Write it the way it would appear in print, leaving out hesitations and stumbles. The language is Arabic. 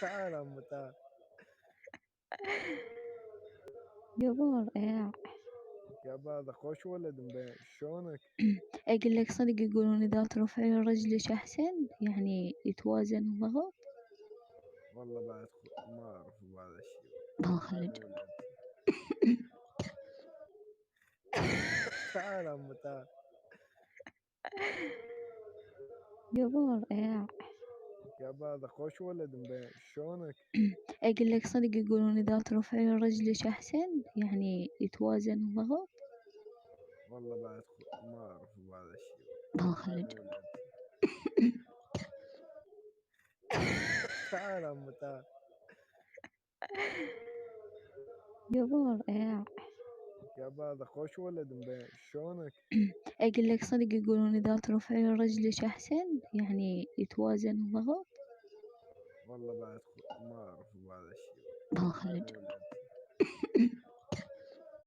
تعال يا عم تعال. جبار يا. يا بعد خوش ولد مبين شلونك؟ أقول لك صدق يقولون إذا ترفعي رجلك أحسن يعني يتوازن الضغط. والله بعد ما اعرف بهذا الشيء. الله خليك. ولد. تعال يا عم تعال. جبار يا. يا بعد خوش ولد مبين شلونك؟ أقول لك صدق يقولون إذا ترفعي رجلك أحسن يعني يتوازن الضغط. والله بعد ما اعرف بهذا الشيء. الله خليك. ولد. تعال يا عم تعال. جبار يا. يا بعد خوش ولد مبين شلونك؟ أقول لك صدق يقولون إذا ترفعي رجلك أحسن يعني يتوازن الضغط. والله بعد ما اعرف بهذا الشيء. الله خليك. ولد.